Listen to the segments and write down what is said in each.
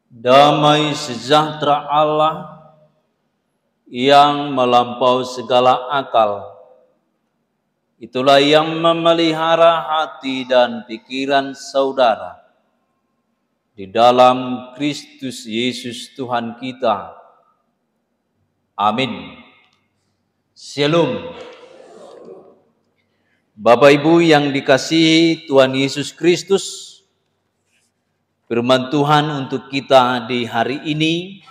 Damai sejahtera Allah yang melampaui segala akal, itulah yang memelihara hati dan pikiran saudara di dalam Kristus Yesus Tuhan kita. Amin. Shalom. Bapak Ibu yang dikasihi Tuhan Yesus Kristus, firman Tuhan untuk kita di hari ini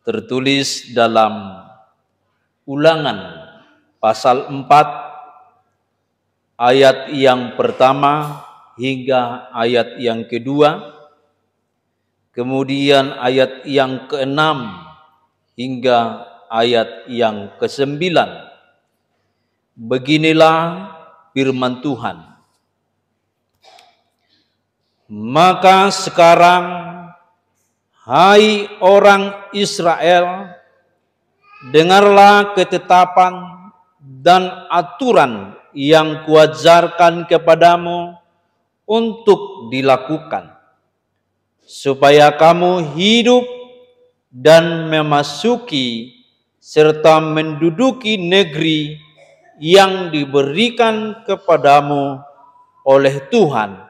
tertulis dalam Ulangan pasal 4 ayat yang pertama hingga ayat yang kedua, kemudian ayat yang ke-6 hingga ayat yang ke-9. Beginilah firman Tuhan. Maka sekarang, hai orang Israel, dengarlah ketetapan dan aturan yang kuajarkan kepadamu untuk dilakukan, supaya kamu hidup dan memasuki serta menduduki negeri yang diberikan kepadamu oleh Tuhan,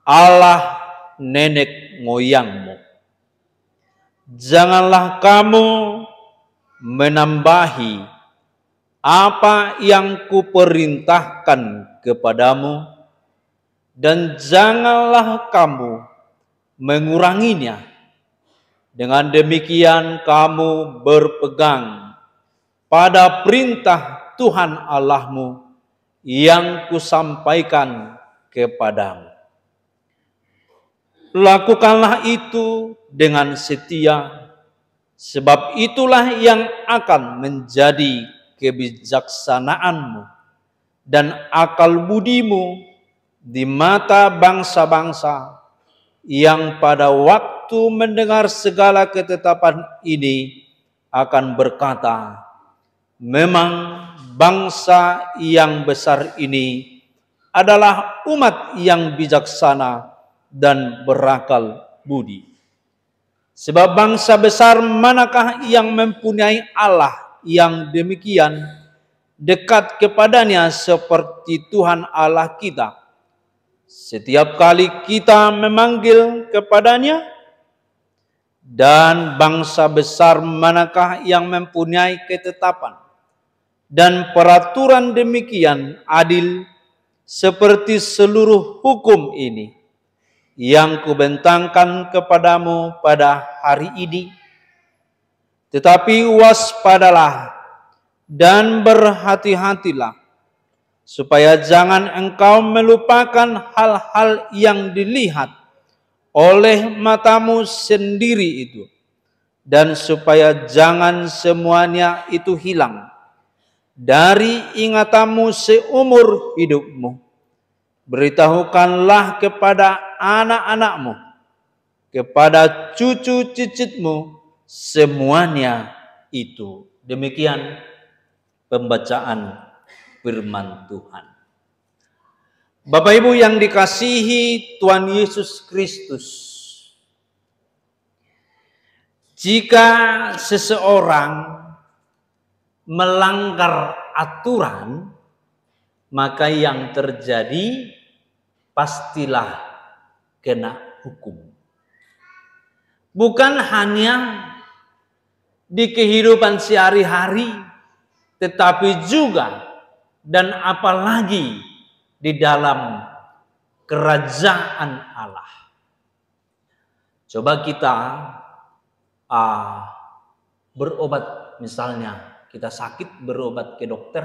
Allah nenek moyangmu. Janganlah kamu menambahi apa yang kuperintahkan kepadamu, dan janganlah kamu menguranginya. Dengan demikian kamu berpegang pada perintah Tuhan Allahmu yang kusampaikan kepadamu. Lakukanlah itu dengan setia, sebab itulah yang akan menjadi kebijaksanaanmu dan akal budimu di mata bangsa-bangsa yang pada waktu mendengar segala ketetapan ini akan berkata, memang bangsa yang besar ini adalah umat yang bijaksana dan berakal budi. Sebab bangsa besar manakah yang mempunyai Allah yang demikian dekat kepadanya seperti Tuhan Allah kita? Setiap kali kita memanggil kepadanya. Dan bangsa besar manakah yang mempunyai ketetapan dan peraturan demikian adil seperti seluruh hukum ini yang kubentangkan kepadamu pada hari ini? Tetapi waspadalah dan berhati-hatilah, supaya jangan engkau melupakan hal-hal yang dilihat oleh matamu sendiri itu, dan supaya jangan semuanya itu hilang dari ingatanmu seumur hidupmu. Beritahukanlah kepada anak-anakmu, kepada cucu-cicitmu semuanya itu. Demikian pembacaan firman Tuhan. Bapak Ibu yang dikasihi Tuhan Yesus Kristus, jika seseorang melanggar aturan, maka yang terjadi pastilah kena hukum. Bukan hanya di kehidupan sehari-hari, tetapi juga dan apalagi di dalam kerajaan Allah. Coba kita berobat, misalnya kita sakit, berobat ke dokter,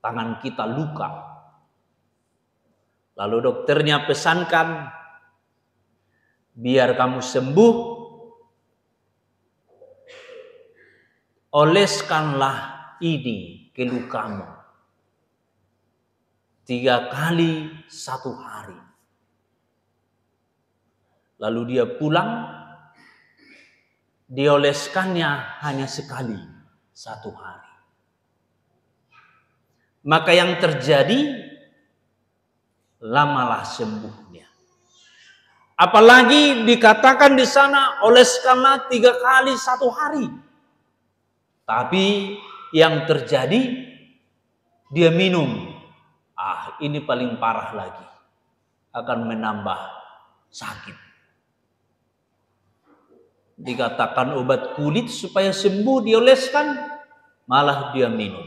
tangan kita luka. Lalu dokternya pesankan, biar kamu sembuh, oleskanlah ini ke lukamu 3 kali 1 hari. Lalu dia pulang, dioleskannya hanya sekali 1 hari. Maka yang terjadi, lamalah sembuhnya. Apalagi dikatakan di sana oleskanlah 3 kali 1 hari. Tapi yang terjadi dia minum. Ini paling parah lagi. Akan menambah sakit. Dikatakan obat kulit supaya sembuh dioleskan, malah dia minum.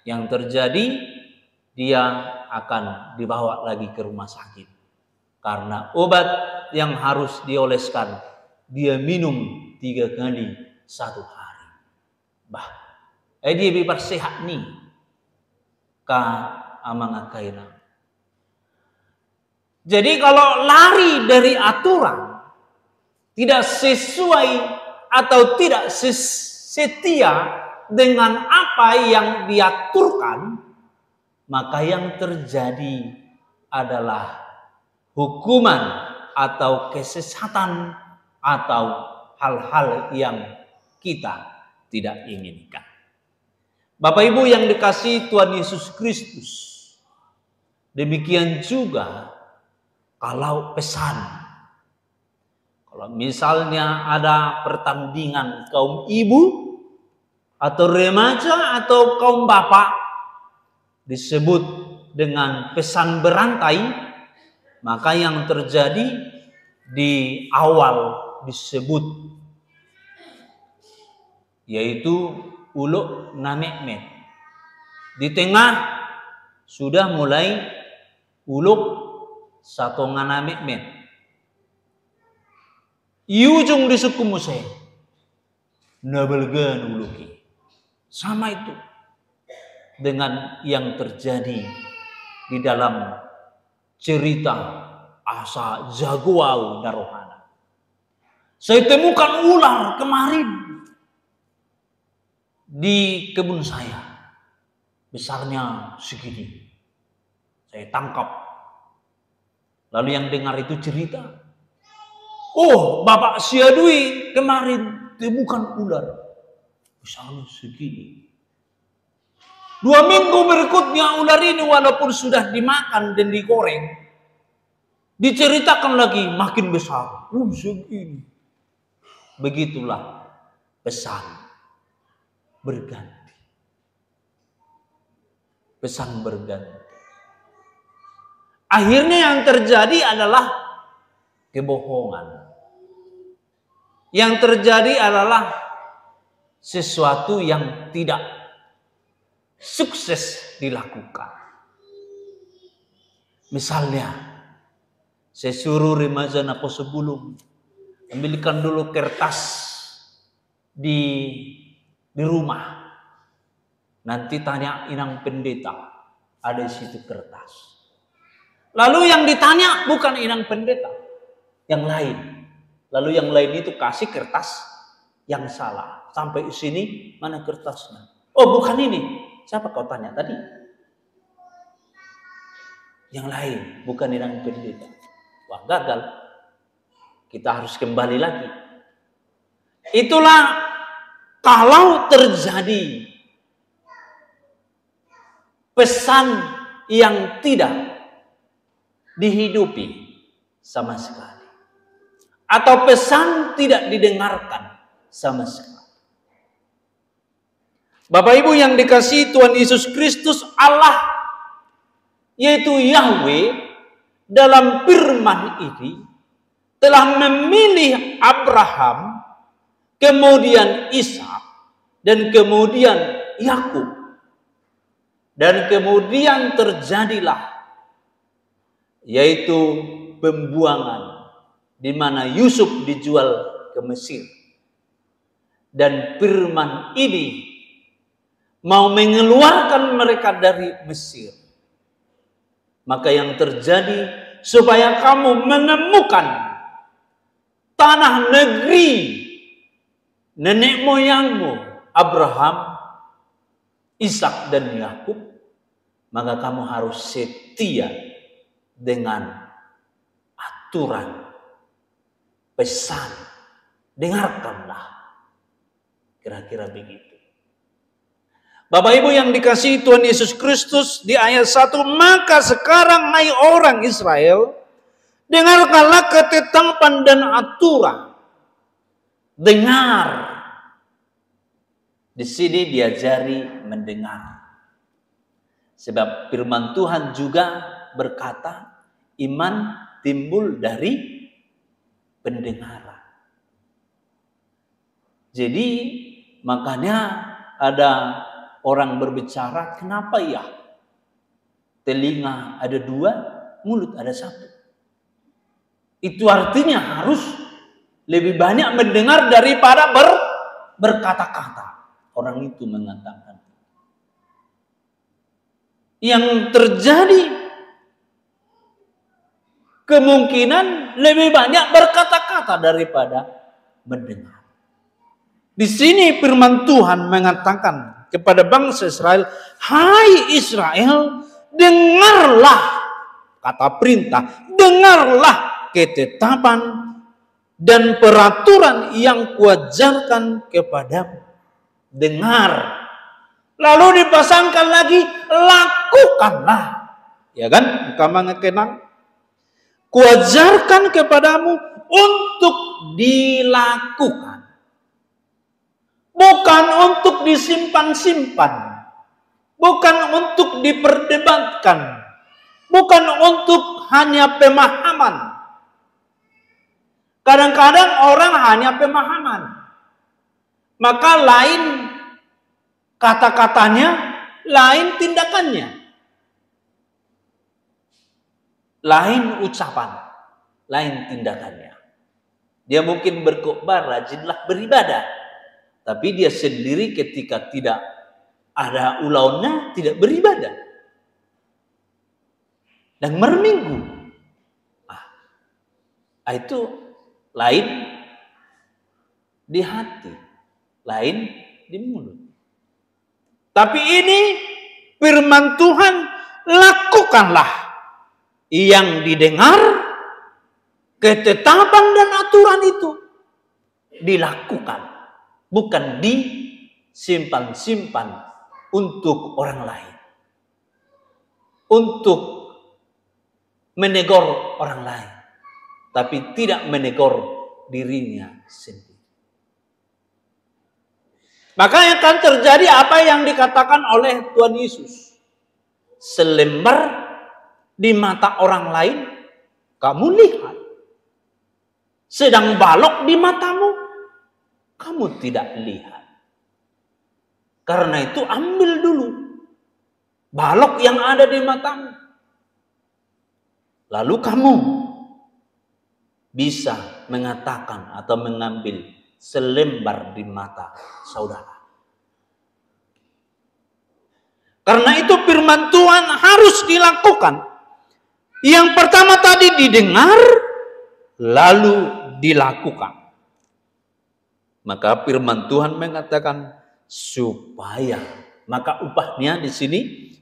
Yang terjadi dia akan dibawa lagi ke rumah sakit. Karena obat yang harus dioleskan dia minum 3 kali 1 hari. Dia bebas sehat nih. Ka amang kaina. Jadi kalau lari dari aturan, tidak sesuai atau tidak setia dengan apa yang diaturkan, maka yang terjadi adalah hukuman atau kesesatan atau hal-hal yang kita tidak inginkan. Bapak Ibu yang dikasihi Tuhan Yesus Kristus, demikian juga kalau pesan. Kalau misalnya ada pertandingan kaum ibu atau remaja atau kaum bapak disebut dengan pesan berantai, maka yang terjadi di awal disebut yaitu uluk namekmet. Di tengah sudah mulai uluk satonga namekmet. Ujung di suku Musai nabelgan uluki. Sama itu dengan yang terjadi di dalam cerita Asa Jaguau Darohana. Saya temukan ular kemarin di kebun saya, besarnya segini. Saya tangkap. Lalu yang dengar itu cerita, Bapak Siadui kemarin temukan ular besarnya segini. 2 minggu berikutnya ular ini walaupun sudah dimakan dan digoreng, diceritakan lagi makin besar. Segini. Begitulah pesan berganti. Pesan berganti. Akhirnya yang terjadi adalah kebohongan. Yang terjadi adalah sesuatu yang tidak sukses dilakukan. Misalnya, saya suruh remaja aku sebelum ambilkan dulu kertas di rumah. Nanti tanya inang pendeta, ada di situ kertas. Lalu yang ditanya bukan inang pendeta, yang lain. Lalu yang lain itu kasih kertas yang salah. Sampai sini mana kertasnya? Bukan ini. Siapa kau tanya tadi? Yang lain, bukan inang pendeta. Wah, gagal. Kita harus kembali lagi. Itulah kalau terjadi pesan yang tidak dihidupi sama sekali, atau pesan tidak didengarkan sama sekali. Bapak Ibu yang dikasihi Tuhan Yesus Kristus, Allah yaitu Yahweh dalam firman ini telah memilih Abraham, kemudian Ishak, dan kemudian Yakub. Dan kemudian terjadilah yaitu pembuangan di mana Yusuf dijual ke Mesir. Dan firman ini mau mengeluarkan mereka dari Mesir. Maka yang terjadi supaya kamu menemukan tanah negeri nenek moyangmu Abraham, Ishak dan Yakub, maka kamu harus setia dengan aturan, pesan. Dengarkanlah. Kira-kira begitu. Bapak Ibu yang dikasihi Tuhan Yesus Kristus, di ayat 1, maka sekarang hai orang Israel, Dengarkanlah ketetapan dan aturan. Dengar. Di sini diajari mendengar. Sebab firman Tuhan juga berkata, iman timbul dari pendengaran. Jadi makanya ada orang berbicara, kenapa ya telinga ada 2, mulut ada 1? Itu artinya harus lebih banyak mendengar daripada berkata-kata. Orang itu mengatakan. Yang terjadi kemungkinan lebih banyak berkata-kata daripada mendengar. Di sini firman Tuhan mengatakan kepada bangsa Israel, hai Israel, dengarlah kata perintah, dengarlah ketetapan dan peraturan yang kuajarkan kepadamu. Dengar. Lalu dipasangkan lagi, lakukanlah. Ya kan? Kamu kenang? Kuajarkan kepadamu untuk dilakukan. Bukan untuk disimpan-simpan. Bukan untuk diperdebatkan. Bukan untuk hanya pemahaman. Kadang-kadang orang hanya pemahaman. Maka lain kata-katanya, lain tindakannya. Lain ucapan, lain tindakannya. Dia mungkin berkhotbah, rajinlah beribadah. Tapi dia sendiri ketika tidak ada ulaunya, tidak beribadah. Dan berminggu. Itu lain di hati, lain di mulut. Tapi ini firman Tuhan, lakukanlah yang didengar, ketetapan dan aturan itu dilakukan, bukan disimpan-simpan untuk orang lain, untuk menegur orang lain, tapi tidak menegur dirinya sendiri. Maka yang akan terjadi apa yang dikatakan oleh Tuhan Yesus. Selembar di mata orang lain, kamu lihat. Sedang balok di matamu, kamu tidak lihat. Karena itu ambil dulu balok yang ada di matamu. Lalu kamu bisa mengatakan atau mengambil selembar di mata saudara. Karena itu firman Tuhan harus dilakukan. Yang pertama tadi didengar, lalu dilakukan. Maka firman Tuhan mengatakan supaya, maka upahnya di sini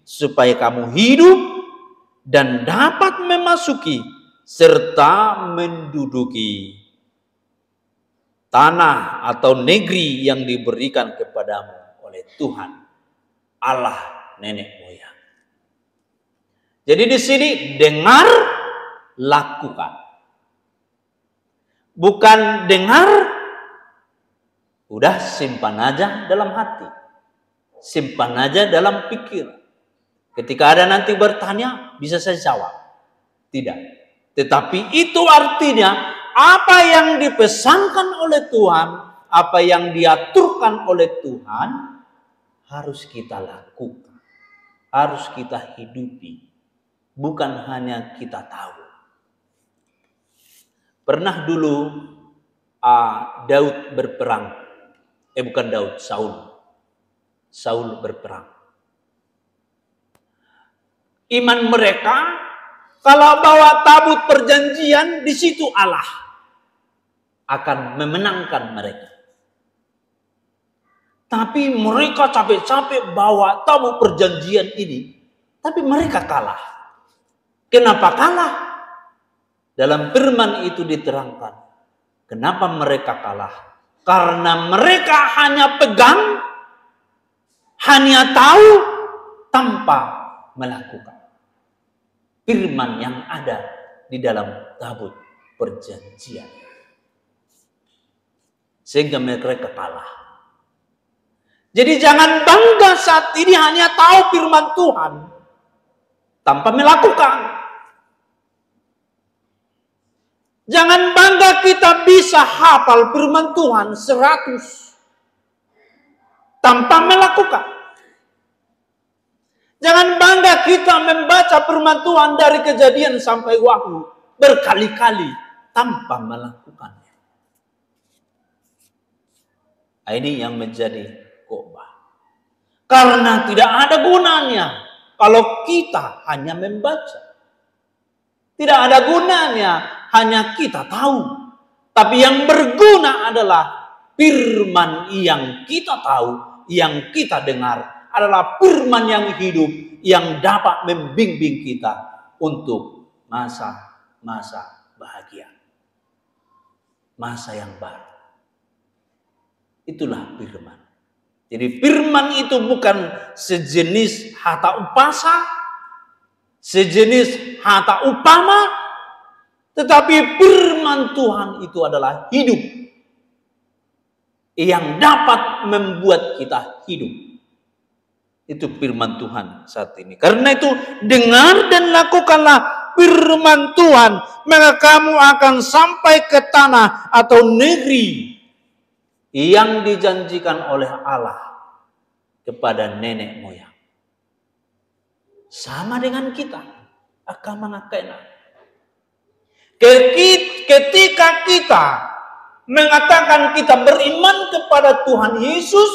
supaya kamu hidup dan dapat memasuki serta menduduki tanah atau negeri yang diberikan kepadamu oleh Tuhan Allah nenek moyang. Jadi di sini dengar, lakukan. Bukan dengar, udah simpan aja dalam hati, simpan aja dalam pikiran. Ketika ada nanti bertanya, bisa saya jawab. Tidak. Tetapi itu artinya apa yang dipesankan oleh Tuhan, apa yang diaturkan oleh Tuhan, harus kita lakukan. Harus kita hidupi. Bukan hanya kita tahu. Pernah dulu Daud berperang. Bukan Daud, Saul. Saul berperang. Iman mereka, kalau bawa tabut perjanjian, di situ Allah akan memenangkan mereka. Tapi mereka capek-capek bawa tabut perjanjian ini, tapi mereka kalah. Kenapa kalah? Dalam firman itu diterangkan. Kenapa mereka kalah? Karena mereka hanya pegang, hanya tahu, tanpa melakukan firman yang ada di dalam tabut perjanjian. Sehingga mereka kalah. Jadi jangan bangga saat ini hanya tahu firman Tuhan tanpa melakukan. Jangan bangga kita bisa hafal firman Tuhan 100 tanpa melakukan. Jangan bangga kita membaca firman Tuhan dari Kejadian sampai Wahyu berkali-kali tanpa melakukannya. Ini yang menjadi khotbah. Karena tidak ada gunanya kalau kita hanya membaca. Tidak ada gunanya hanya kita tahu. Tapi yang berguna adalah firman yang kita tahu, yang kita dengar adalah firman yang hidup, yang dapat membimbing kita untuk masa-masa bahagia. Masa yang baru. Itulah firman. Jadi firman itu bukan sejenis harta upasa, sejenis harta upama, tetapi firman Tuhan itu adalah hidup yang dapat membuat kita hidup. Itu firman Tuhan saat ini. Karena itu dengar dan lakukanlah firman Tuhan, maka kamu akan sampai ke tanah atau negeri yang dijanjikan oleh Allah kepada nenek moyang. Sama dengan kita, agama ngakena. Ketika kita mengatakan kita beriman kepada Tuhan Yesus,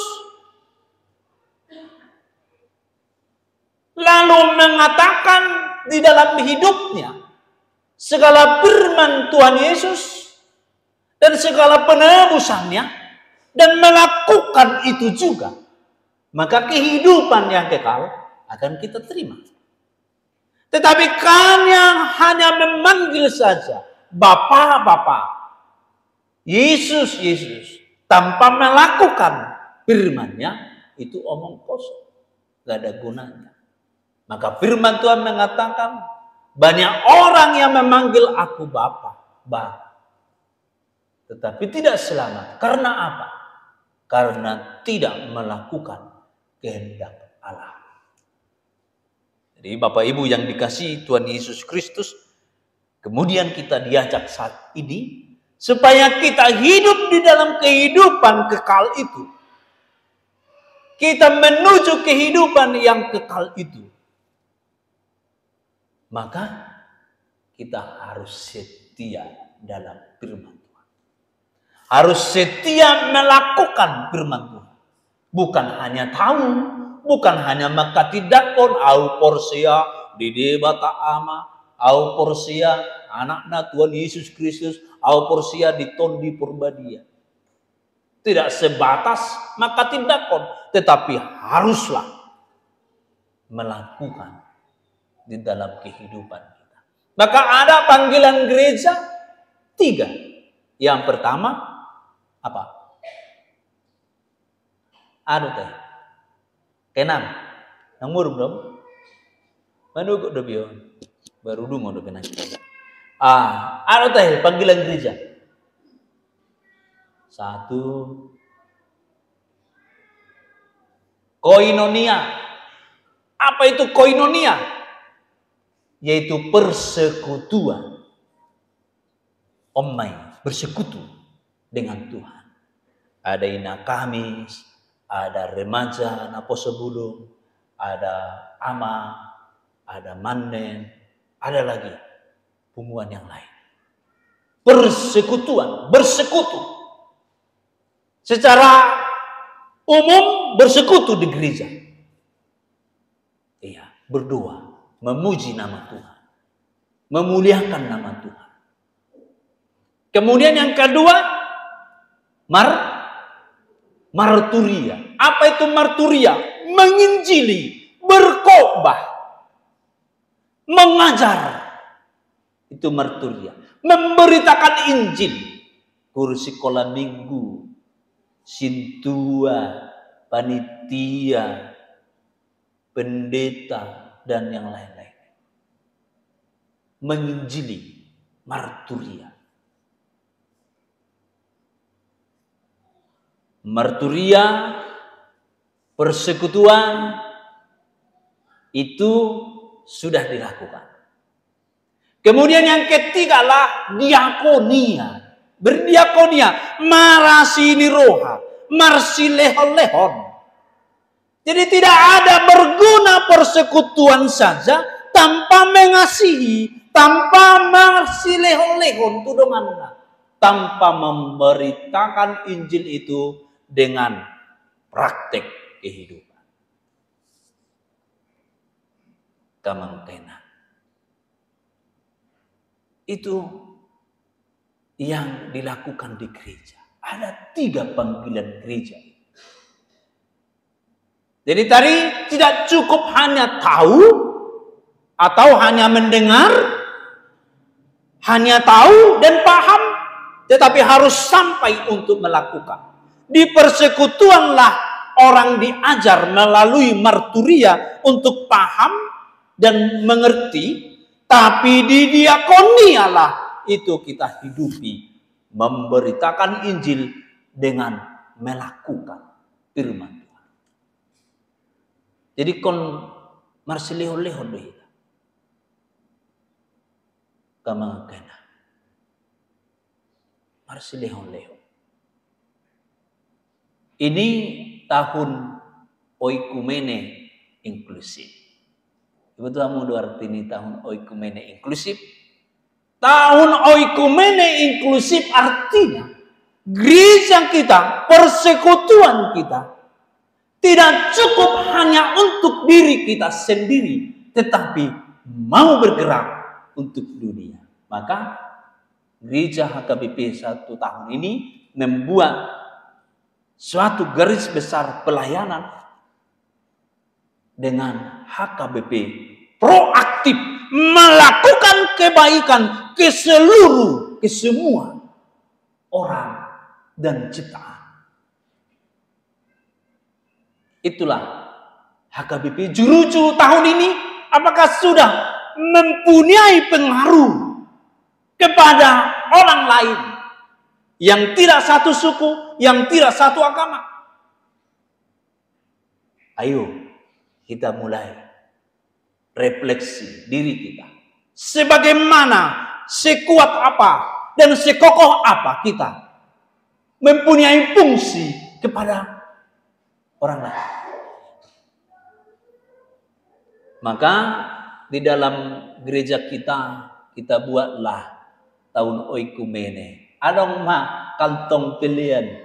lalu mengatakan di dalam hidupnya segala firman Tuhan Yesus dan segala penebusannya, dan melakukan itu juga, maka kehidupan yang kekal akan kita terima. Tetapi kan yang hanya memanggil saja Bapa, Yesus, tanpa melakukan firman-Nya, itu omong kosong, gak ada gunanya. Maka firman Tuhan mengatakan banyak orang yang memanggil aku Bapa, tetapi tidak selamat. Karena apa? Karena tidak melakukan kehendak Allah. Jadi Bapak Ibu yang dikasihi Tuhan Yesus Kristus, kemudian kita diajak saat ini supaya kita hidup di dalam kehidupan kekal itu. Kita menuju kehidupan yang kekal itu. Maka kita harus setia dalam firman Tuhan. Harus setia melakukan firman Tuhan. Bukan hanya tahu, bukan hanya makatidakon, au porsia di debata ama, au porsia anakna Tuhan Yesus Kristus, au porsia di tondi purbadia. Tidak sebatas makatidakon, tetapi haruslah melakukan di dalam kehidupan kita. Maka ada panggilan gereja 3. Yang pertama apa? Anu teh. Kenang. Nang murung dong. Manuguk do bion. Baru dungo do kenang. Anu teh panggilan gereja. 1. Koinonia. Apa itu koinonia? Yaitu persekutuan. Omai, bersekutu dengan Tuhan. Ada ina Kamis, ada remaja napo sebelum, ada ama, ada manen, ada lagi punggungan yang lain. Persekutuan, bersekutu. Secara umum bersekutu di gereja. Iya, berdoa, memuji nama Tuhan, memuliakan nama Tuhan. Kemudian yang kedua, marturia. Apa itu marturia? Menginjili, berkhotbah, mengajar. Itu marturia. Memberitakan Injil. Kursi sekolah minggu, sintua, panitia, pendeta, dan yang lain-lain. Menginjili. marturia. Marturia, persekutuan itu sudah dilakukan. Kemudian yang ketiga lah diakonia. Berdiakonia, marasini roha, marsilehon-lehon. Jadi tidak ada berguna persekutuan saja tanpa mengasihi, tanpa marsilehon-lehon tudonganna, tanpa memberitakan Injil itu dengan praktek kehidupan. Kamangkena. Itu yang dilakukan di gereja. Ada 3 panggilan gereja. Jadi tadi tidak cukup hanya tahu atau hanya mendengar, hanya tahu dan paham, tetapi harus sampai untuk melakukan. Di persekutuanlah orang diajar melalui marturia untuk paham dan mengerti, tapi di diakonialah itu kita hidupi, memberitakan Injil dengan melakukan firman Tuhan. Jadi kon marsilehon-lehon deh. Kamangkena. Marsilehon-lehon. Ini tahun oikumene inklusif. Betul kamu arti ini tahun oikumene inklusif. Tahun oikumene inklusif artinya gereja kita, persekutuan kita tidak cukup hanya untuk diri kita sendiri, tetapi mau bergerak untuk dunia. Maka gereja HKBP 1 tahun ini membuat suatu garis besar pelayanan dengan HKBP proaktif melakukan kebaikan ke semua orang dan ciptaan. Itulah HKBP Jurucu tahun ini. Apakah sudah mempunyai pengaruh kepada orang lain yang tidak satu suku, yang tidak satu agama? Ayo kita mulai refleksi diri kita. Sebagaimana, sekuat apa, dan sekokoh apa kita mempunyai fungsi kepada orang lain. Maka di dalam gereja kita buatlah tahun oikumene. Ada kantong pilihan.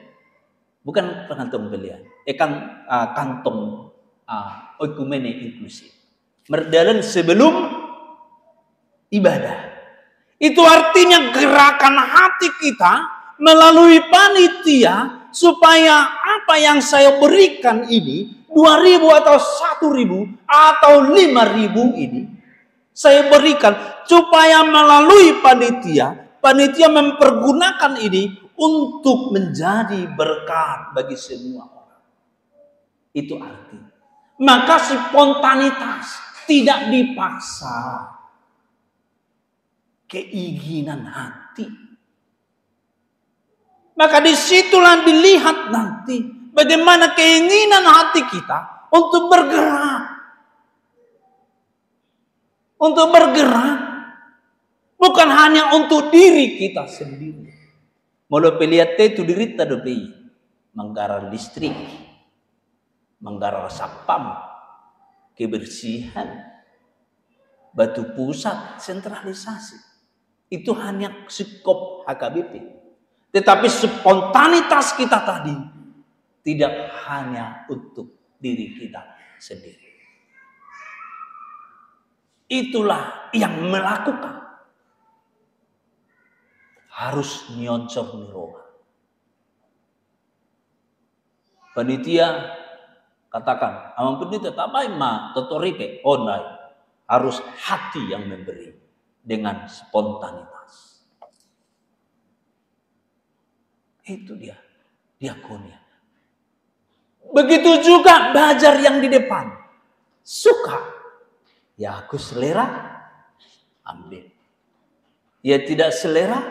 Bukan kantong pilihan. Kantong oikumene inklusif. Merdalan sebelum ibadah. Itu artinya gerakan hati kita melalui panitia supaya apa yang saya berikan ini 2.000 atau 1.000 atau 5.000 ini saya berikan supaya melalui panitia mempergunakan ini untuk menjadi berkat bagi semua orang. Itu artinya. Maka spontanitas tidak dipaksa. Keinginan hati. Maka disitulah dilihat nanti bagaimana keinginan hati kita untuk bergerak. Untuk bergerak. Bukan hanya untuk diri kita sendiri. Mula pelihat itu dirita dobi. Menggarap listrik. Menggarap sapam. Kebersihan. Batu pusat sentralisasi. Itu hanya skop HKBP. Tetapi spontanitas kita tadi tidak hanya untuk diri kita sendiri. Itulah yang melakukan. Harus nyonsor niroha. Panitia katakan, amang panitia tak baik ma totoripe online. Harus hati yang memberi dengan spontanitas. Itu dia diakonia. Begitu juga belajar yang di depan. Suka. Ya aku selera, ambil. Ya tidak selera,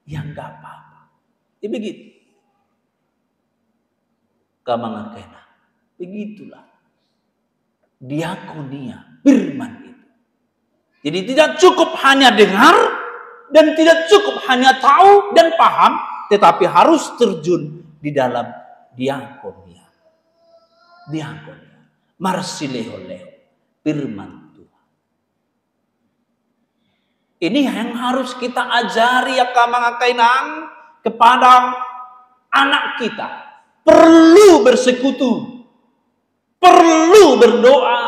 ya enggak apa-apa. Ya begitu. Kamangakena. Begitulah diakonia, firman itu. Jadi tidak cukup hanya dengar dan tidak cukup hanya tahu dan paham, tetapi harus terjun di dalam diakonia. Diakonia. Marsileo-leo, firman Tuhan. Ini yang harus kita ajari ya kamangakainang kepada anak kita. Perlu bersekutu, perlu berdoa,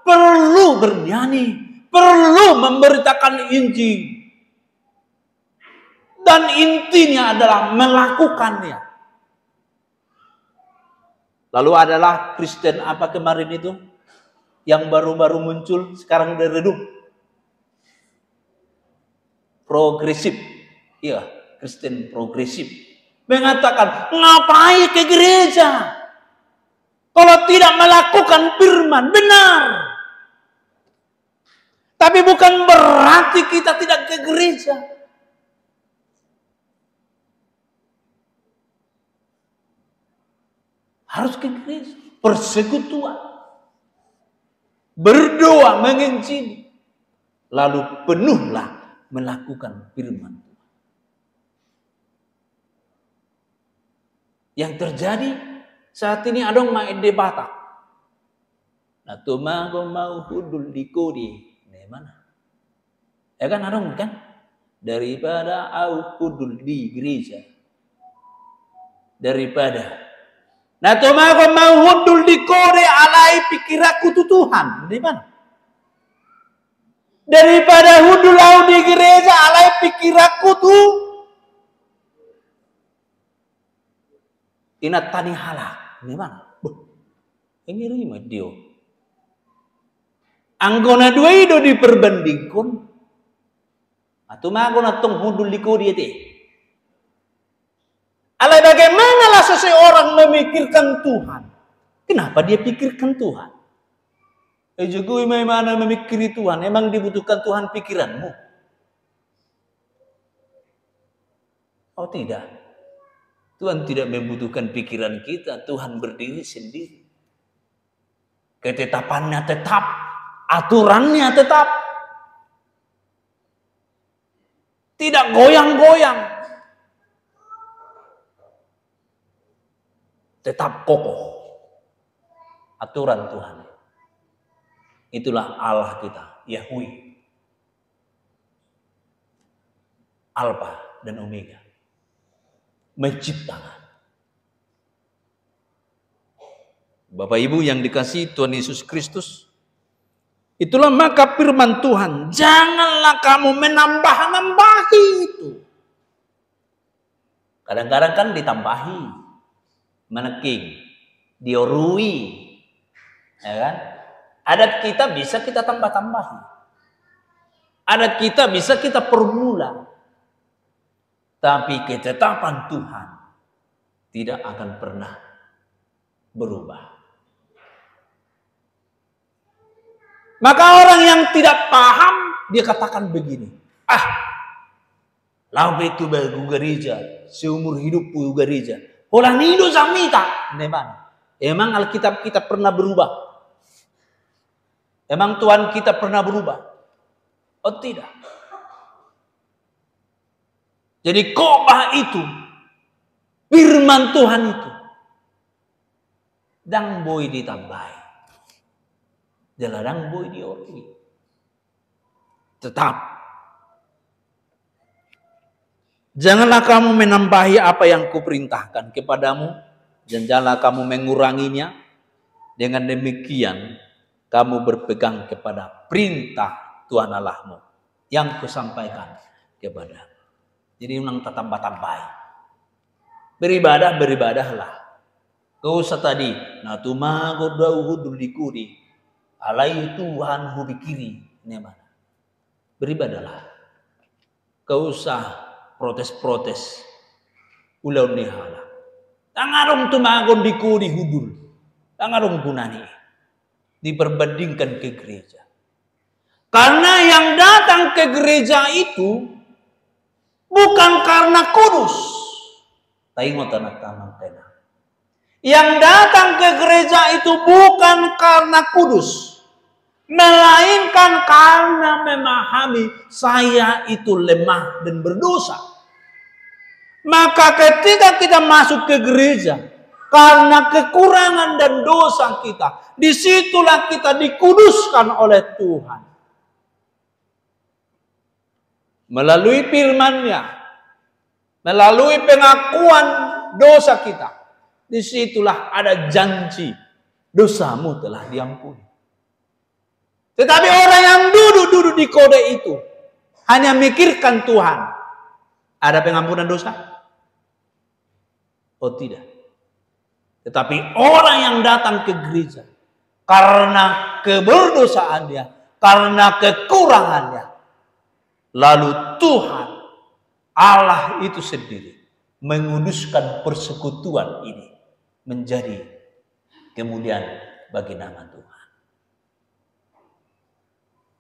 perlu bernyanyi, perlu memberitakan Injil. Dan intinya adalah melakukannya. Lalu adalah Kristen apa kemarin itu? Yang baru-baru muncul, sekarang udah redup. Progresif. Iya, Kristen progresif. Mengatakan, ngapain ke gereja? Kalau tidak melakukan firman, benar. Tapi bukan berarti kita tidak ke gereja. Harus ke gereja. Persekutuan. Berdoa, menginjili. Lalu penuhlah melakukan firman Tuhan. Yang terjadi saat ini ada main debat. Nah, tumago mau hudul dikodi. Nah, mana? Ya kan ada kan? Daripada au hudul di gereja. Daripada. Nah, tumago mau hudul dikodi alai pikiraku tu Tuhan. Di mana? Daripada hudul au di gereja alai pikiraku tu inat tani halak. Di mana? Ini rima dia. Anggona dua itu diperbandingkan. Atau magona tong hudul liko dia teh. Alai bagaimanalah seseorang memikirkan Tuhan? Kenapa dia pikirkan Tuhan? Juga mana memikiri Tuhan? Emang dibutuhkan Tuhan pikiranmu? Oh tidak. Tuhan tidak membutuhkan pikiran kita. Tuhan berdiri sendiri. Ketetapannya tetap. Aturannya tetap. Tidak goyang-goyang. Tetap kokoh. Aturan Tuhan. Itulah Allah kita. Yahweh. Alpha dan Omega. Menciptakan. Bapak Ibu yang dikasihi Tuhan Yesus Kristus, itulah maka firman Tuhan, janganlah kamu menambah-nambahi itu. Kadang-kadang kan ditambahi, meneking, diorui, ya kan? Adat kita bisa kita tambah-tambahi, adat kita bisa kita permula. Tapi ketetapan Tuhan tidak akan pernah berubah. Maka orang yang tidak paham, dia katakan begini. Lau itu bagu gereja, seumur hidupku gereja. Orang hidup samita. Emang Alkitab kita pernah berubah? Emang Tuhan kita pernah berubah? Oh tidak. Jadi khotbah itu, firman Tuhan itu, dang boy ditambahi, jaladang boy diorui. Tetap, janganlah kamu menambahi apa yang kuperintahkan kepadamu, dan janganlah kamu menguranginya. Dengan demikian, kamu berpegang kepada perintah Tuhan Allahmu yang kusampaikan kepadamu. Jadi unang tatambah-tambahi. Beribadahlah. Kau usah tadi, na tumago daw hudul dikudi. Alay Tuhan hubikiri. Ini mana? Beribadahlah. Kau usah protes-protes. Ulaw ni hala. Tangarong tumago dikudi hudul. Tangarong gunani. Diperbandingkan ke gereja. Karena yang datang ke gereja itu bukan karena kudus. Taingo tanah tamang tena. Yang datang ke gereja itu bukan karena kudus, melainkan karena memahami saya itu lemah dan berdosa. Maka ketika kita masuk ke gereja, karena kekurangan dan dosa kita, disitulah kita dikuduskan oleh Tuhan. Melalui firman-Nya, melalui pengakuan dosa kita, disitulah ada janji, dosamu telah diampuni. Tetapi orang yang duduk di kode itu, hanya mikirkan Tuhan, ada pengampunan dosa? Oh tidak. Tetapi orang yang datang ke gereja karena keberdosaannya, karena kekurangannya, lalu Tuhan Allah itu sendiri menguduskan persekutuan ini menjadi kemudian bagi nama Tuhan.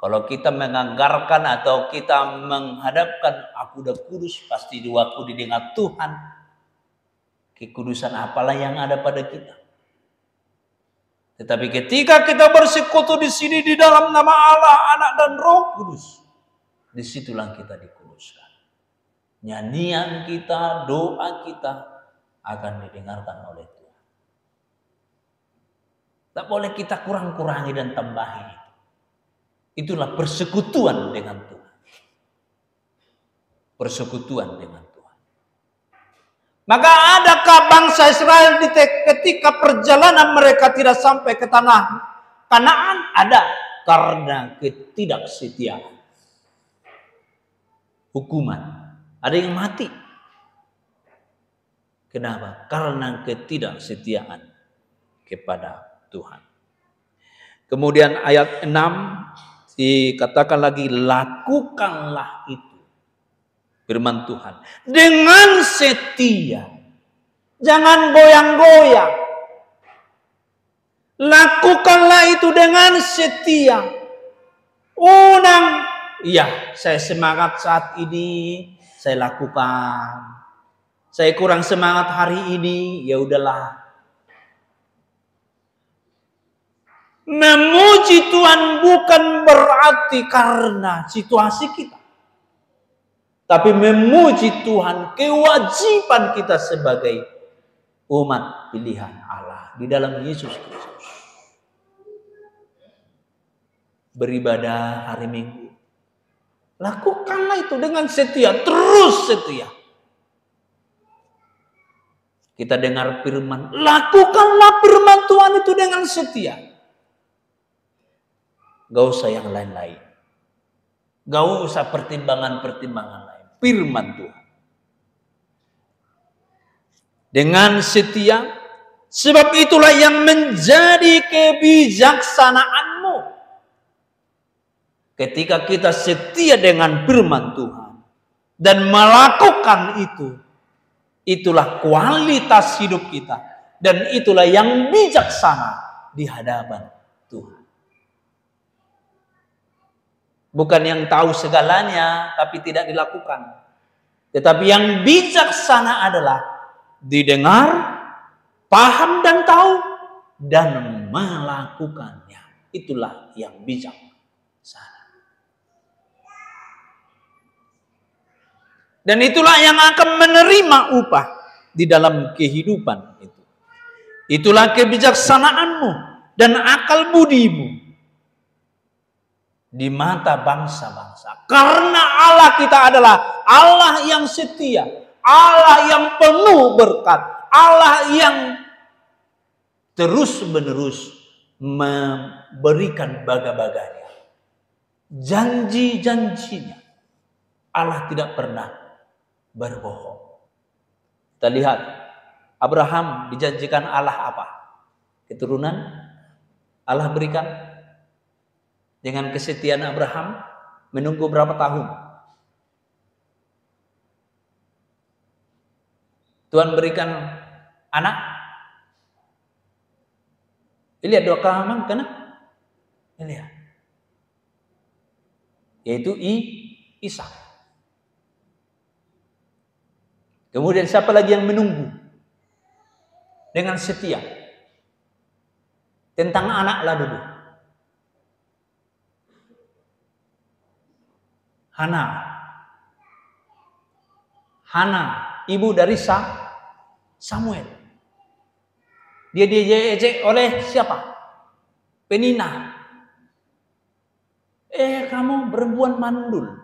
Kalau kita menganggarkan atau kita menghadapkan aku udah kudus, pasti di waktu didengar Tuhan, kekudusan apalah yang ada pada kita. Tetapi ketika kita bersekutu di sini di dalam nama Allah, Anak dan Roh Kudus, disitulah kita dikuduskan. Nyanyian kita, doa kita akan didengarkan oleh Tuhan. Tak boleh kita kurang-kurangi dan tambahi. Itulah persekutuan dengan Tuhan. Persekutuan dengan Tuhan. Maka adakah bangsa Israel ketika perjalanan mereka tidak sampai ke tanah Kanaan? Ada, karena ketidaksetiaan. Hukuman. Ada yang mati. Kenapa? Karena ketidaksetiaan kepada Tuhan. Kemudian ayat 6 dikatakan lagi, lakukanlah itu. Firman Tuhan. Dengan setia. Jangan goyang-goyang. Lakukanlah itu dengan setia. Unang. Iya, saya semangat saat ini. Saya lakukan. Saya kurang semangat hari ini. Ya udahlah. Memuji Tuhan bukan berarti karena situasi kita. Tapi memuji Tuhan kewajiban kita sebagai umat pilihan Allah di dalam Yesus Kristus. Beribadah hari Minggu. Lakukanlah itu dengan setia, terus setia. Kita dengar firman, lakukanlah firman Tuhan itu dengan setia. Gak usah yang lain-lain. Gak usah pertimbangan-pertimbangan lain. Firman Tuhan. Dengan setia, sebab itulah yang menjadi kebijaksanaanmu. Ketika kita setia dengan firman Tuhan dan melakukan itu, itulah kualitas hidup kita dan itulah yang bijaksana di hadapan Tuhan. Bukan yang tahu segalanya tapi tidak dilakukan. Tetapi yang bijaksana adalah didengar, paham dan tahu dan melakukannya. Itulah yang bijaksana. Dan itulah yang akan menerima upah di dalam kehidupan itu. Itulah kebijaksanaanmu dan akal budimu di mata bangsa-bangsa. Karena Allah kita adalah Allah yang setia, Allah yang penuh berkat, Allah yang terus-menerus memberikan baga-baganya. Janji-janjinya Allah tidak pernah berbohong. Kita lihat Abraham dijanjikan Allah apa? Keturunan Allah berikan. Dengan kesetiaan Abraham menunggu berapa tahun? Tuhan berikan anak. Lihat doa Abraham kan? Lihat. Yaitu Ishak. Kemudian siapa lagi yang menunggu dengan setia? Tentang anaklah dulu. Hana, ibu dari Samuel. Dia diejek oleh siapa? Penina. Kamu perempuan mandul.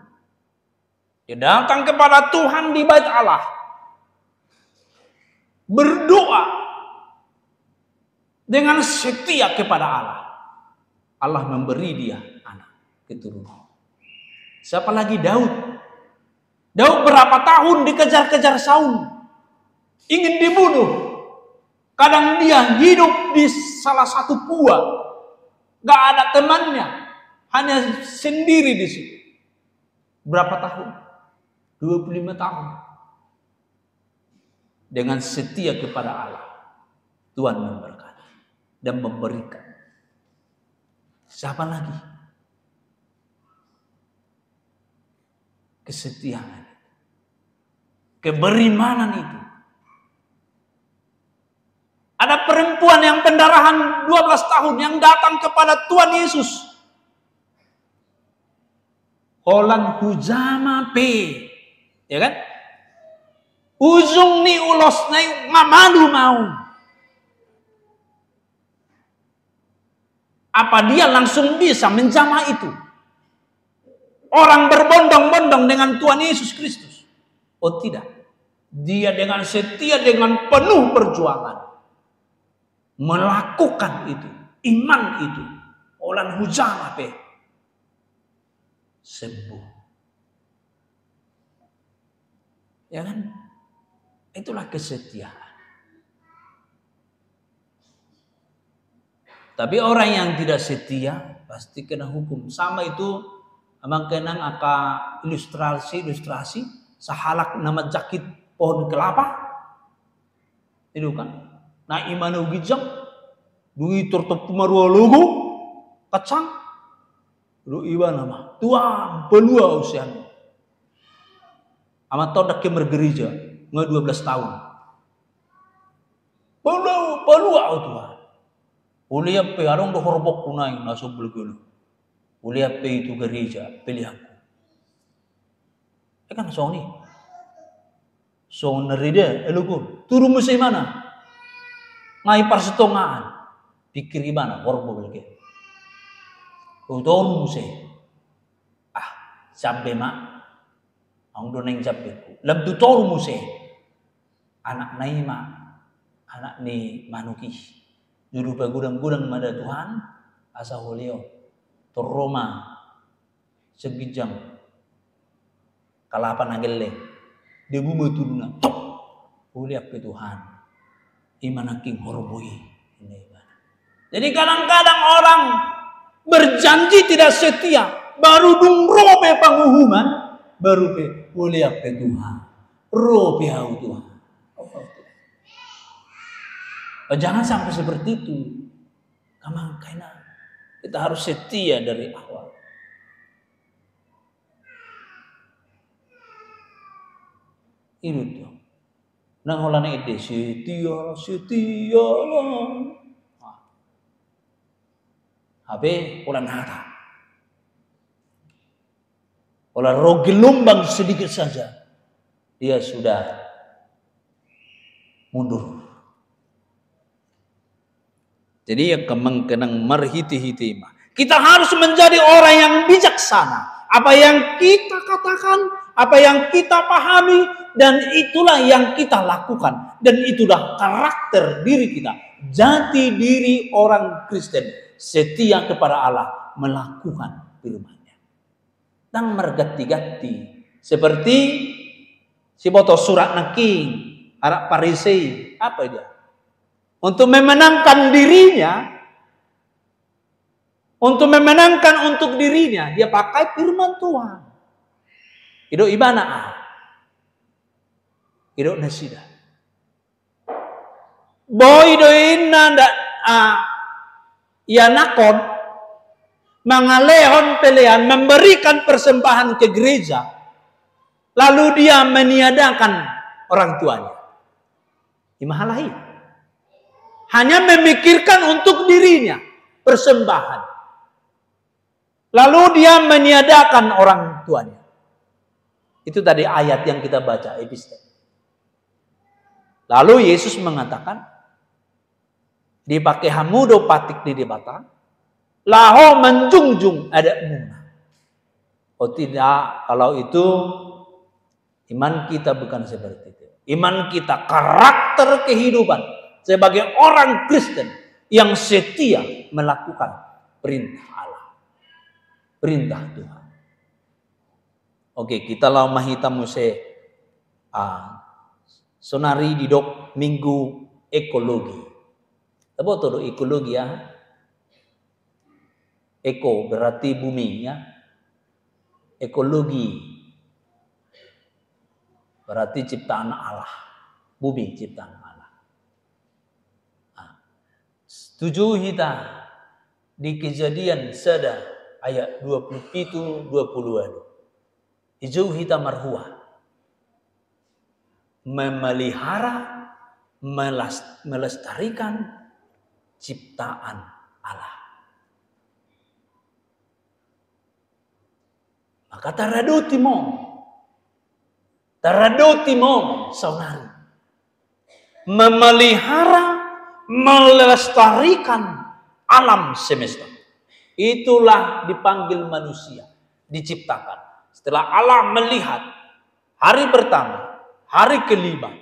Dia datang kepada Tuhan di bait Allah. Berdoa dengan setia kepada Allah. Allah memberi dia anak keturunan. Siapa lagi? Daud. Daud berapa tahun dikejar-kejar Saul. Ingin dibunuh. Kadang dia hidup di salah satu gua. Gak ada temannya. Hanya sendiri di situ. Berapa tahun? 25 tahun. Dengan setia kepada Allah. Tuhan memberkati dan memberikan. Siapa lagi? Kesetiaan. Keberimanan itu. Ada perempuan yang pendarahan 12 tahun yang datang kepada Tuhan Yesus. Holan hujama pe. Ya kan? Ujung ni ulos na ngamadu mau. Apa dia langsung bisa menjamah itu? Orang berbondong-bondong dengan Tuhan Yesus Kristus. Oh tidak. Dia dengan setia, dengan penuh perjuangan. Melakukan itu. Iman itu. Holan hujama pe. Sembuh. Ya kan? Itulah kesetiaan. Tapi orang yang tidak setia pasti kena hukum. Sama itu amang kenang aka ilustrasi sahalak nama jakit pohon kelapa. Itu kan. Na imanu gijang dui turtup marua lugu kacang. Lu iba nama tuang pelua usian. Amat todak ke mergereja nge 12 tahun. Pelua Tuhan. Uliap pe arong do horbok kunai naso belgulu. Uliap pe itu gereja pilih aku. Kan soni. So neride elugo. Turu musim mana? Ngai parsetongaan. Pikir gimana horbok belge. Uton musim. Sampai mak. Ang do neng sampai. Lebdu toru musim. Anak naima. Anak ni manuki. Juru bagudang-gudang mada Tuhan asa holio toroma segijang kalapan agelle debu metuna tok uliap ke Tuhan imanaking horboi ini. Jadi kadang-kadang orang berjanji tidak setia baru dung robe panghukuman baru pe uliap ke Tuhan robe au Tuhan. Jangan sampai seperti itu. Kamakainan. Kita harus setia dari awal. Itu tuh. Nang holane ide setia. Habe ulan hata. Olah rogi lumbang sedikit saja. Dia sudah mundur. Jadi yang kemengkenang marhiti-hiti mah. Kita harus menjadi orang yang bijaksana. Apa yang kita katakan, apa yang kita pahami, dan itulah yang kita lakukan. Dan itulah karakter diri kita. Jati diri orang Kristen. Setia kepada Allah. Melakukan firman-Nya. Dan mergati-gati. Seperti si boto surat naking. Harap Parisei. Apa dia? Untuk memenangkan dirinya, untuk dirinya, dia pakai firman Tuhan. Itu ibana, itu nasida. Boy doin nanda ia nakon mengalehon pilihan memberikan persembahan ke gereja, lalu dia meniadakan orang tuanya. Imahalahi. Hanya memikirkan untuk dirinya. Persembahan. Lalu dia meniadakan orang tuanya. Itu tadi ayat yang kita baca. Epistem. Lalu Yesus mengatakan. Dipakai hamudo patik di debata. Laho menjunjung ada bunga. Oh tidak, kalau itu iman kita bukan seperti itu. Iman kita, karakter kehidupan sebagai orang Kristen yang setia melakukan perintah Allah. Perintah Tuhan. Oke, kita lau mahita muse sonari di dok minggu ekologi. Apa tuh ekologi ya? Eko berarti bumi ya. Ekologi berarti ciptaan Allah. Bumi ciptaan Allah. Setuju kita di Kejadian sada ayat 27-20. Ijau kita marhuah. Memelihara, melestarikan ciptaan Allah. Maka taradoti mo saudari. Memelihara, melestarikan alam semesta. Itulah dipanggil manusia, diciptakan. Setelah Allah melihat hari pertama, hari kelima,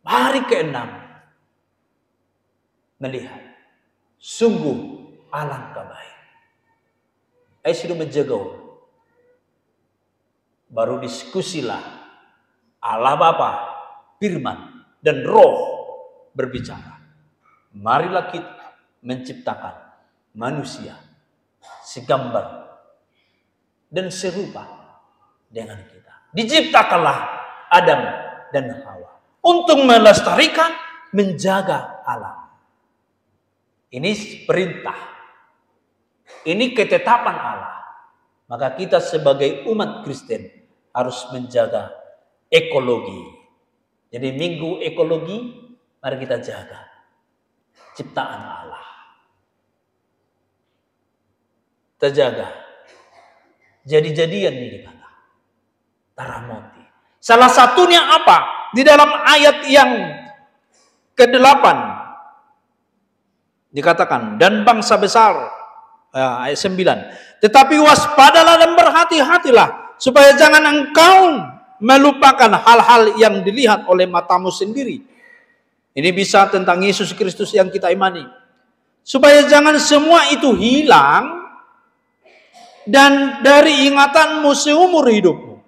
hari keenam, melihat sungguh alangkah baik. Saya sudah menjaga. Baru diskusilah Allah Bapa, Firman dan Roh berbicara. Marilah kita menciptakan manusia segambar dan serupa dengan kita. Diciptakanlah Adam dan Hawa untuk melestarikan, menjaga alam. Ini perintah. Ini ketetapan Allah. Maka kita sebagai umat Kristen harus menjaga ekologi. Jadi minggu ekologi, mari kita jaga ciptaan Allah. Kita jaga. Jadi-jadian ini dikata. Taramoti. Salah satunya apa? Di dalam ayat yang ke-8 dikatakan, dan bangsa besar, ayat 9. Tetapi waspadalah dan berhati-hatilah, supaya jangan engkau melupakan hal-hal yang dilihat oleh matamu sendiri. Ini bisa tentang Yesus Kristus yang kita imani. Supaya jangan semua itu hilang dan dari ingatanmu seumur hidupmu.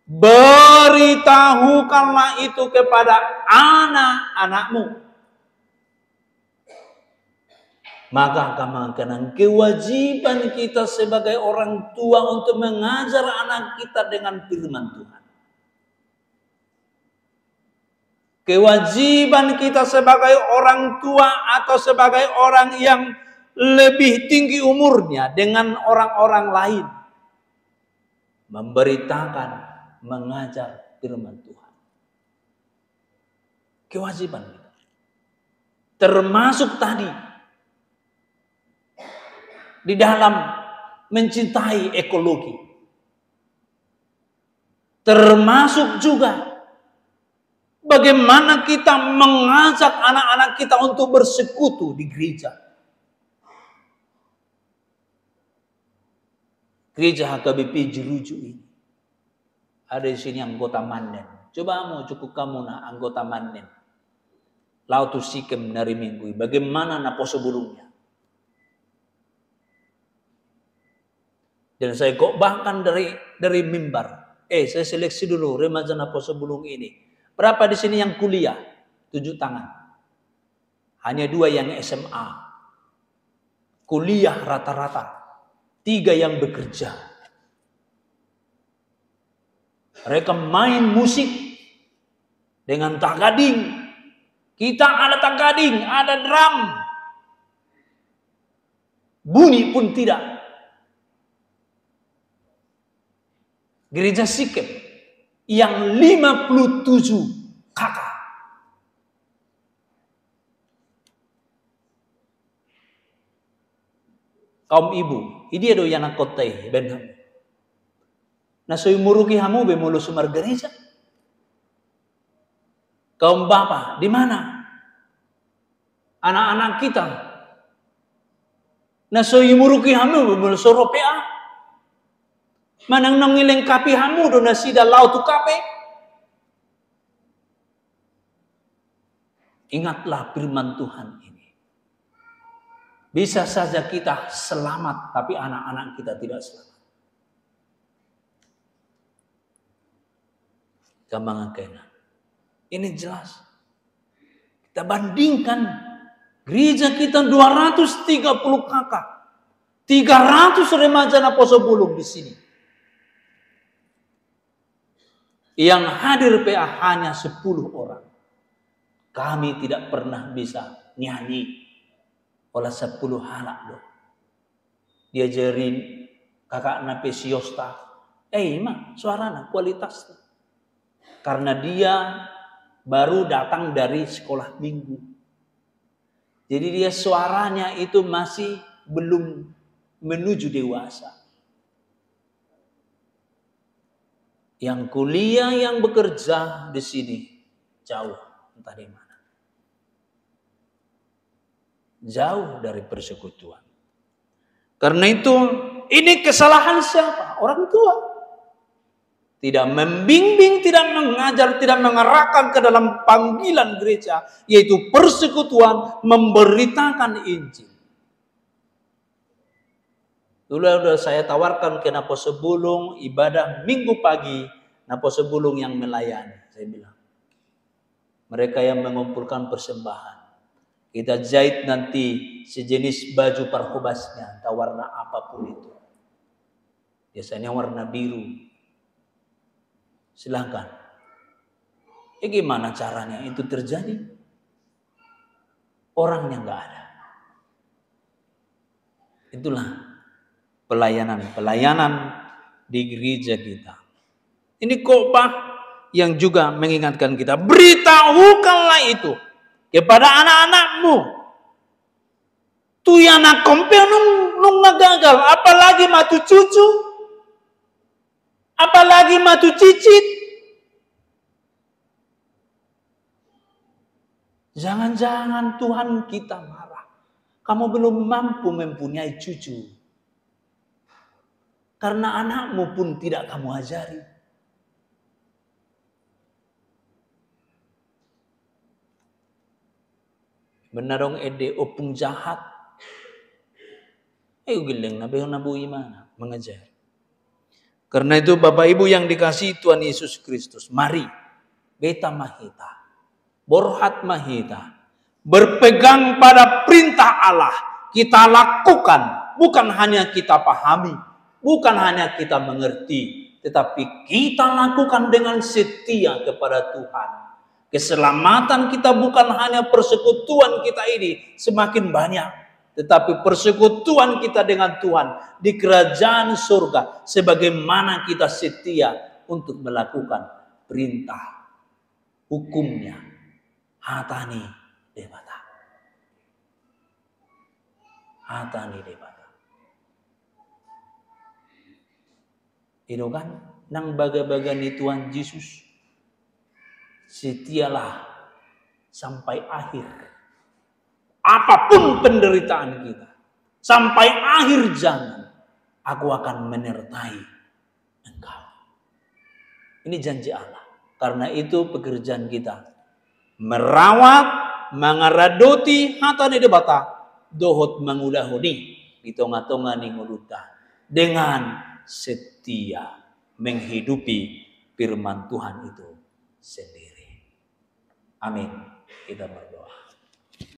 Beritahukanlah itu kepada anak-anakmu. Maka kemungkinan kewajiban kita sebagai orang tua untuk mengajar anak kita dengan firman Tuhan. Kewajiban kita sebagai orang tua atau sebagai orang yang lebih tinggi umurnya dengan orang-orang lain. Memberitakan, mengajar firman Tuhan. Kewajiban kita. Termasuk tadi di dalam mencintai ekologi. Termasuk juga bagaimana kita mengajak anak-anak kita untuk bersekutu di gereja. Gereja HKBP Jeruju ini. Ada di sini anggota Manen. Coba mau cukup kamu nak anggota Manen. Lautu sikem dari minggu. Bagaimana naposo burungnya. Dan saya kok bahkan dari mimbar. Saya seleksi dulu remaja naposo burung ini. Berapa di sini yang kuliah? 7 tangan. Hanya 2 yang SMA. Kuliah rata-rata. 3 yang bekerja. Mereka main musik dengan tagading. Kita ada tagading, ada drum. Bunyi pun tidak. Gereja Sikem yang 57 kakak. Kaum ibu, ini ada yang nakotai ben. Nasoy muruki hamu be mulu sumar gereja. Kaum bapak, di mana anak-anak kita? Nasoy muruki hamu be mulu soropea. Manang nangilengkapi hamu do nasida lau tu kape. Ingatlah firman Tuhan ini. Bisa saja kita selamat, tapi anak-anak kita tidak selamat. Gampang kena. Ini jelas. Kita bandingkan gereja kita 230 kakak, 300 remaja na poso bulung di sini. Yang hadir PA hanya 10 orang. Kami tidak pernah bisa nyanyi oleh 10 anak loh. Diajarin kakak nape siosta. Mak suarana kualitasnya. Karena dia baru datang dari sekolah minggu. Jadi dia suaranya itu masih belum menuju dewasa. Yang kuliah, yang bekerja di sini jauh, entah di mana. Jauh dari persekutuan. Karena itu, ini kesalahan siapa? Orang tua. Tidak membimbing, tidak mengajar, tidak mengarahkan ke dalam panggilan gereja, yaitu persekutuan, memberitakan Injil. Dulu sudah saya tawarkan ke Napo Sebulung ibadah minggu pagi, Napo Sebulung yang melayani. Saya bilang, mereka yang mengumpulkan persembahan. Kita jahit nanti sejenis baju parkobasnya, entah warna apapun itu. Biasanya warna biru. Silahkan. Gimana caranya itu terjadi? Orangnya nggak ada. Itulah pelayanan di gereja kita. Ini khotbah yang juga mengingatkan kita. Beritahukanlah itu kepada anak-anakmu. Tu yang nak kompel nung gagal. Apalagi matu cucu. Apalagi matu cicit. Jangan-jangan Tuhan kita marah. Kamu belum mampu mempunyai cucu. Karena anakmu pun tidak kamu ajari. Benar dong ede opung jahat. Gileng nabu imana mengajar. Karena itu Bapak Ibu yang dikasihi Tuhan Yesus Kristus, mari beta mahita, borhat mahita, berpegang pada perintah Allah, kita lakukan, bukan hanya kita pahami, bukan hanya kita mengerti, tetapi kita lakukan dengan setia kepada Tuhan. Keselamatan kita bukan hanya persekutuan kita ini semakin banyak, tetapi persekutuan kita dengan Tuhan di kerajaan surga sebagaimana kita setia untuk melakukan perintah hukumnya. Hatani debata. Hatani debata. Itu kan nang baga-baga ni Tuhan Yesus. Setialah sampai akhir. Apapun penderitaan kita, sampai akhir zaman, aku akan menyertai engkau. Ini janji Allah. Karena itu pekerjaan kita merawat, mengaradoti hatani debata, dohot mangulahoni di tonga-tonga ni nguluta dengan setia menghidupi firman Tuhan itu sendiri. Amin. Kita berdoa.